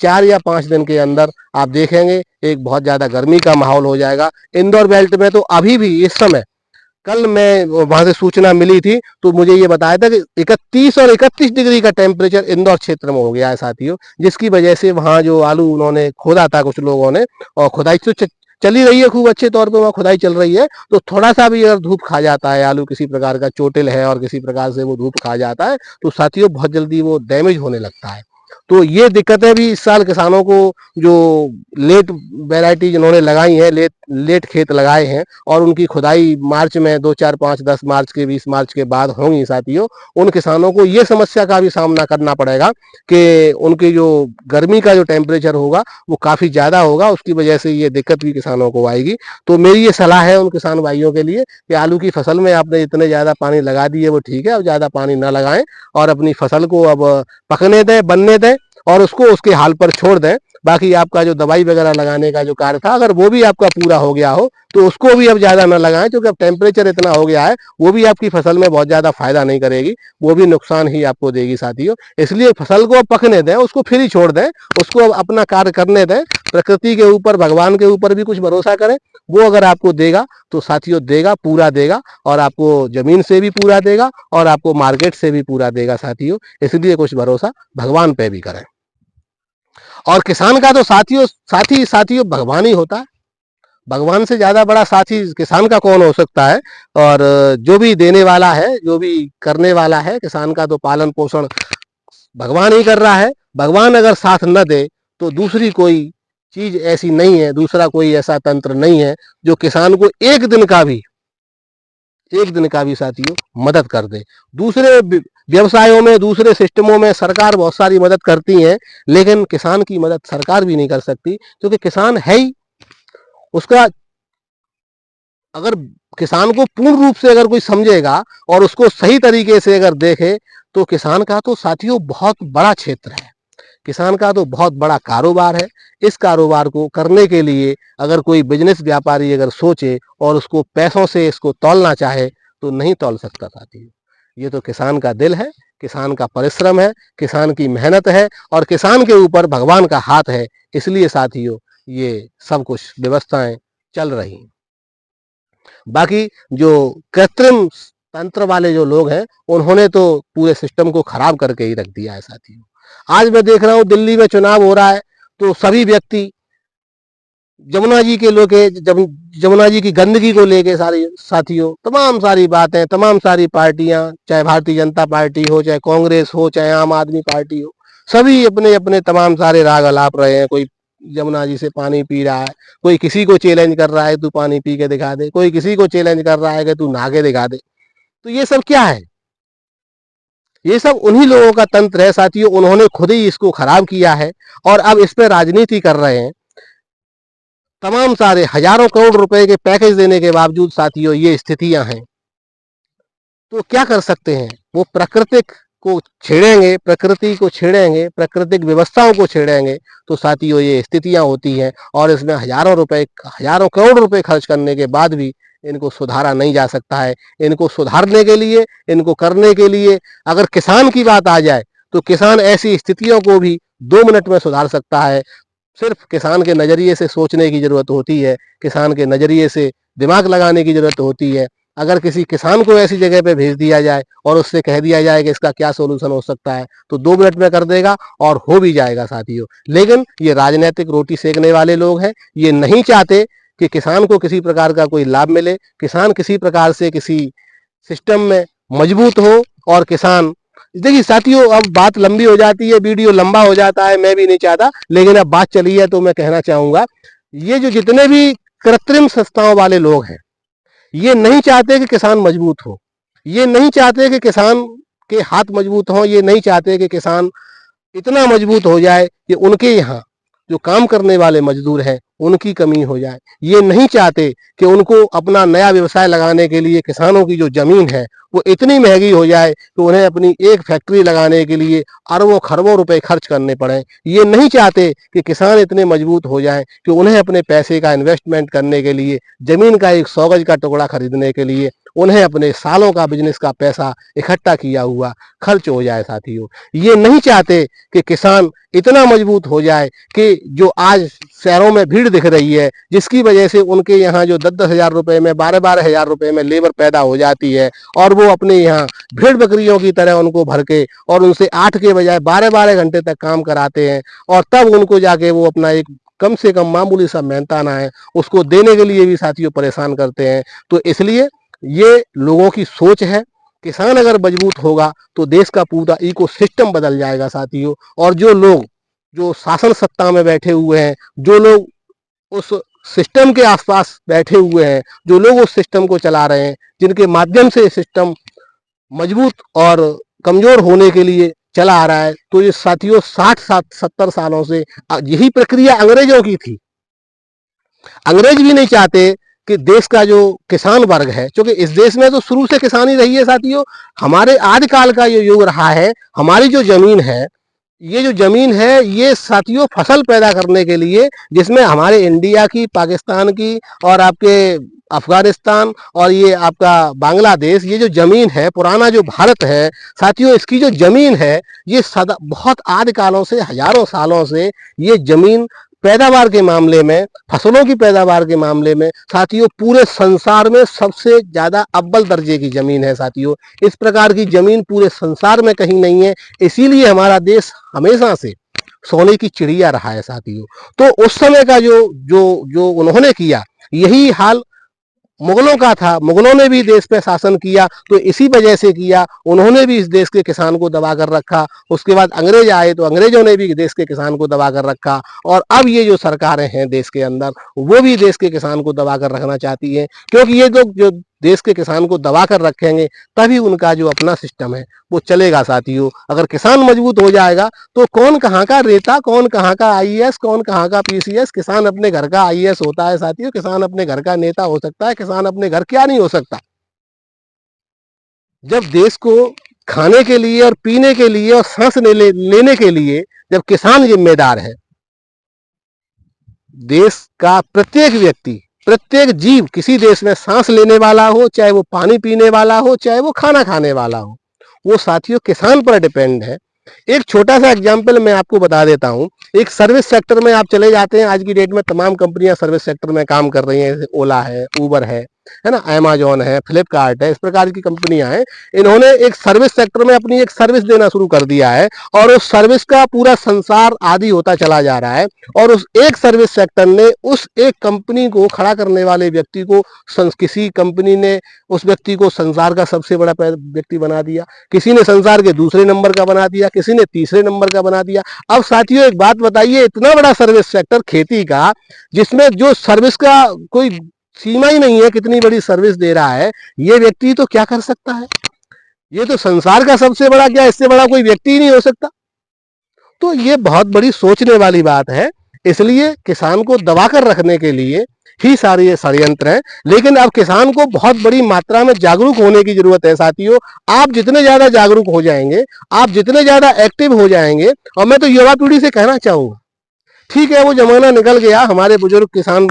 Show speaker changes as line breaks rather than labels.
4 या 5 दिन के अंदर आप देखेंगे एक बहुत ज़्यादा गर्मी का माहौल हो जाएगा। इंदौर बेल्ट में तो अभी भी इस समय, कल मैं वहां से सूचना मिली थी तो मुझे ये बताया था कि 31 और 31 डिग्री का टेम्परेचर इंदौर क्षेत्र में हो गया है साथियों, जिसकी वजह से वहां जो आलू उन्होंने खोदा था कुछ लोगों ने, और खुदाई तो चली रही है खूब अच्छे तौर पे, वहां खुदाई चल रही है, तो थोड़ा सा भी अगर धूप खा जाता है, आलू किसी प्रकार का चोटिल है और किसी प्रकार से वो धूप खा जाता है, तो साथियों बहुत जल्दी वो डैमेज होने लगता है। तो ये दिक्कतें भी इस साल किसानों को, जो लेट वैरायटी जिन्होंने लगाई है, लेट खेत लगाए हैं, और उनकी खुदाई मार्च में 2, 4, 5, 10 मार्च के 20 मार्च के बाद होंगी साथियों, उन किसानों को ये समस्या का भी सामना करना पड़ेगा कि उनकी जो गर्मी का जो टेम्परेचर होगा वो काफ़ी ज़्यादा होगा, उसकी वजह से ये दिक्कत भी किसानों को आएगी। तो मेरी ये सलाह है उन किसान भाइयों के लिए कि आलू की फसल में आपने इतने ज़्यादा पानी लगा दिए वो ठीक है, अब ज़्यादा पानी ना लगाएं और अपनी फसल को अब पकने दें, बनने दें और उसको उसके हाल पर छोड़ दें। बाकी आपका जो दवाई वगैरह लगाने का जो कार्य था, अगर वो भी आपका पूरा हो गया हो तो उसको भी अब ज़्यादा ना लगाएं, क्योंकि अब टेम्परेचर इतना हो गया है, वो भी आपकी फसल में बहुत ज़्यादा फायदा नहीं करेगी, वो भी नुकसान ही आपको देगी साथियों। इसलिए फसल को अब पकने दें, उसको फिर ही छोड़ दें, उसको अब अपना कार्य करने दें। प्रकृति के ऊपर, भगवान के ऊपर भी कुछ भरोसा करें, वो अगर आपको देगा तो साथियों देगा, पूरा देगा, और आपको जमीन से भी पूरा देगा और आपको मार्केट से भी पूरा देगा साथियों। इसलिए कुछ भरोसा भगवान पे भी करें। और किसान का तो साथियों भगवान ही होता है, भगवान से ज्यादा बड़ा साथी किसान का कौन हो सकता है। और जो भी देने वाला है, जो भी करने वाला है, किसान का तो पालन पोषण भगवान ही कर रहा है। भगवान अगर साथ न दे तो दूसरी कोई चीज ऐसी नहीं है, दूसरा कोई ऐसा तंत्र नहीं है जो किसान को एक दिन का भी साथियों मदद कर दे। दूसरे व्यवसायों में, दूसरे सिस्टमों में सरकार बहुत सारी मदद करती है, लेकिन किसान की मदद सरकार भी नहीं कर सकती, क्योंकि किसान है ही उसका। अगर किसान को पूर्ण रूप से अगर कोई समझेगा और उसको सही तरीके से अगर देखे, तो किसान का तो साथियों बहुत बड़ा क्षेत्र है, किसान का तो बहुत बड़ा कारोबार है। इस कारोबार को करने के लिए अगर कोई बिजनेस व्यापारी अगर सोचे और उसको पैसों से इसको तौलना चाहे तो नहीं तौल सकता साथियों। ये तो किसान का दिल है, किसान का परिश्रम है, किसान की मेहनत है, और किसान के ऊपर भगवान का हाथ है। इसलिए साथियों ये सब कुछ व्यवस्थाएं चल रही हैं। बाकी जो कृत्रिम तंत्र वाले जो लोग हैं, उन्होंने तो पूरे सिस्टम को खराब करके ही रख दिया है साथियों। आज मैं देख रहा हूँ दिल्ली में चुनाव हो रहा है, तो सभी व्यक्ति जमुना जी के लोग, जमुना जी की गंदगी को लेके सारी साथियों तमाम सारी बातें, तमाम सारी पार्टियां, चाहे भारतीय जनता पार्टी हो, चाहे कांग्रेस हो, चाहे आम आदमी पार्टी हो, सभी अपने अपने तमाम सारे राग अलाप रहे हैं। कोई जमुना जी से पानी पी रहा है, कोई किसी को चैलेंज कर रहा है तू पानी पी के दिखा दे, कोई किसी को चैलेंज कर रहा है कि तू नहा के दिखा दे। तो ये सब क्या है? ये सब उन्हीं लोगों का तंत्र है साथियों, उन्होंने खुद ही इसको खराब किया है और अब इस पर राजनीति कर रहे हैं। तमाम सारे हजारों करोड़ रुपए के पैकेज देने के बावजूद साथियों ये स्थितियां हैं। तो क्या कर सकते हैं? वो प्राकृतिक को छेड़ेंगे, प्रकृति को छेड़ेंगे, प्राकृतिक व्यवस्थाओं को छेड़ेंगे, तो साथियों ये स्थितियां होती हैं। और इसमें हजारों करोड़ रुपए खर्च करने के बाद भी इनको सुधारा नहीं जा सकता है। इनको सुधारने के लिए, इनको करने के लिए अगर किसान की बात आ जाए तो किसान ऐसी स्थितियों को भी 2 मिनट में सुधार सकता है। सिर्फ किसान के नजरिए से सोचने की जरूरत होती है, किसान के नजरिए से दिमाग लगाने की जरूरत होती है। अगर किसी किसान को ऐसी जगह पे भेज दिया जाए और उससे कह दिया जाए कि इसका क्या सोल्यूशन हो सकता है, तो 2 मिनट में कर देगा और हो भी जाएगा साथियों। लेकिन ये राजनीतिक रोटी सेकने वाले लोग हैं, ये नहीं चाहते कि किसान को किसी प्रकार का कोई लाभ मिले, किसान किसी प्रकार से किसी सिस्टम में मजबूत हो। और किसान, देखिए साथियों अब बात लंबी हो जाती है, वीडियो लंबा हो जाता है, मैं भी नहीं चाहता, लेकिन अब बात चली है तो मैं कहना चाहूंगा, ये जो जितने भी कृत्रिम संस्थाओं वाले लोग हैं, ये नहीं चाहते कि किसान मजबूत हो, ये नहीं चाहते कि किसान के हाथ मजबूत हों, ये नहीं चाहते कि किसान इतना मजबूत हो जाए कि उनके यहाँ जो काम करने वाले मजदूर हैं उनकी कमी हो जाए। ये नहीं चाहते कि उनको अपना नया व्यवसाय लगाने के लिए किसानों की जो जमीन है वो इतनी महंगी हो जाए कि उन्हें अपनी एक फैक्ट्री लगाने के लिए अरबों खरबों रुपए खर्च करने पड़े। ये नहीं चाहते कि किसान इतने मजबूत हो जाएं कि उन्हें अपने पैसे का इन्वेस्टमेंट करने के लिए, जमीन का एक 100 गज का टुकड़ा खरीदने के लिए उन्हें अपने सालों का बिजनेस का पैसा इकट्ठा किया हुआ खर्च हो जाए साथियों। ये नहीं चाहते कि किसान इतना मजबूत हो जाए कि जो आज शहरों में भीड़ दिख रही है, जिसकी वजह से उनके यहाँ जो 10-10 हजार रुपए में, 12-12 हजार रुपए में लेबर पैदा हो जाती है और वो अपने यहाँ भेड़ बकरियों की तरह उनको भर के और उनसे 8 के बजाय 12-12 घंटे तक काम कराते हैं और तब उनको जाके वो अपना एक कम से कम मामूली सा मेहनताना है उसको देने के लिए भी साथियों परेशान करते हैं। तो इसलिए ये लोगों की सोच है। किसान अगर मजबूत होगा तो देश का पूरा इकोसिस्टम बदल जाएगा साथियों। और जो लोग जो शासन सत्ता में बैठे हुए हैं, जो लोग उस सिस्टम के आसपास बैठे हुए हैं, जो लोग उस सिस्टम को चला रहे हैं, जिनके माध्यम से सिस्टम मजबूत और कमजोर होने के लिए चला आ रहा है, तो ये साथियों 60-70 सालों से यही प्रक्रिया अंग्रेजों की थी। अंग्रेज भी नहीं चाहते कि देश का जो किसान वर्ग है, क्योंकि इस देश में तो शुरू से किसानी रही है साथियों। हमारे आदिकाल का ये युग रहा है। हमारी जो जमीन है, ये जो जमीन है, ये साथियों फसल पैदा करने के लिए, जिसमें हमारे इंडिया की, पाकिस्तान की और आपके अफगानिस्तान और ये आपका बांग्लादेश, ये जो जमीन है, पुराना जो भारत है साथियों, इसकी जो जमीन है, ये सदा बहुत आदिकालों से, हजारों सालों से ये जमीन पैदावार के मामले में, फसलों की पैदावार के मामले में साथियों पूरे संसार में सबसे ज्यादा अव्वल दर्जे की जमीन है साथियों। इस प्रकार की जमीन पूरे संसार में कहीं नहीं है। इसीलिए हमारा देश हमेशा से सोने की चिड़िया रहा है साथियों। तो उस समय का जो जो जो उन्होंने किया, यही हाल मुगलों का था। मुगलों ने भी देश पे शासन किया तो इसी वजह से किया। उन्होंने भी इस देश के किसान को दबा कर रखा। उसके बाद अंग्रेज आए तो अंग्रेजों ने भी देश के किसान को दबा कर रखा। और अब ये जो सरकारें हैं देश के अंदर, वो भी देश के किसान को दबा कर रखना चाहती हैं, क्योंकि ये लोग जो देश के किसान को दबा कर रखेंगे तभी उनका जो अपना सिस्टम है वो चलेगा साथियों। अगर किसान मजबूत हो जाएगा तो कौन कहाँ का नेता, कौन कहाँ का आईएएस, कौन कहाँ का पीसीएस, किसान अपने घर का आईएएस होता है साथियों, किसान अपने घर का नेता हो सकता है, किसान अपने घर क्या नहीं हो सकता। जब देश को खाने के लिए और पीने के लिए और सांस लेने के लिए जब किसान जिम्मेदार है, देश का प्रत्येक व्यक्ति, प्रत्येक जीव किसी देश में सांस लेने वाला हो, चाहे वो पानी पीने वाला हो, चाहे वो खाना खाने वाला हो, वो साथियों किसान पर डिपेंड है। एक छोटा सा एग्जाम्पल मैं आपको बता देता हूँ। एक सर्विस सेक्टर में आप चले जाते हैं, आज की डेट में तमाम कंपनियां सर्विस सेक्टर में काम कर रही हैं, जैसे ओला है, उबर है ना, अमेजॉन है, फ्लिपकार्ट है, इस प्रकार की कंपनियां हैं। इन्होंने एक सर्विस सेक्टर में अपनी एक सर्विस देना शुरू कर दिया है और उस सर्विस का पूरा संसार आदी होता चला जा रहा है। और उस एक सर्विस सेक्टर ने उस एक कंपनी को खड़ा करने वाले व्यक्ति को, किसी कंपनी ने उस व्यक्ति को संसार का सबसे बड़ा व्यक्ति बना दिया, किसी ने संसार के दूसरे नंबर का बना दिया, किसी ने तीसरे नंबर का बना दिया। अब साथियों एक बात बताइए, इतना बड़ा सर्विस सेक्टर खेती का, जिसमें जो सर्विस का कोई सीमा ही नहीं है, कितनी बड़ी सर्विस दे रहा है, ये व्यक्ति तो क्या कर सकता है? ये तो संसार का सबसे बड़ा, क्या इससे बड़ा कोई व्यक्ति ही नहीं हो सकता। तो ये बहुत बड़ी सोचने वाली बात है। इसलिए किसान को दबाकर रखने के लिए ही सारे ये षड्यंत्र है। लेकिन अब किसान को बहुत बड़ी मात्रा में जागरूक होने की जरूरत है साथियों। आप जितने ज्यादा जागरूक हो जाएंगे, आप जितने ज्यादा एक्टिव हो जाएंगे, और मैं तो युवा पीढ़ी से कहना चाहूंगा, ठीक है वो जमाना निकल गया, हमारे बुजुर्ग किसान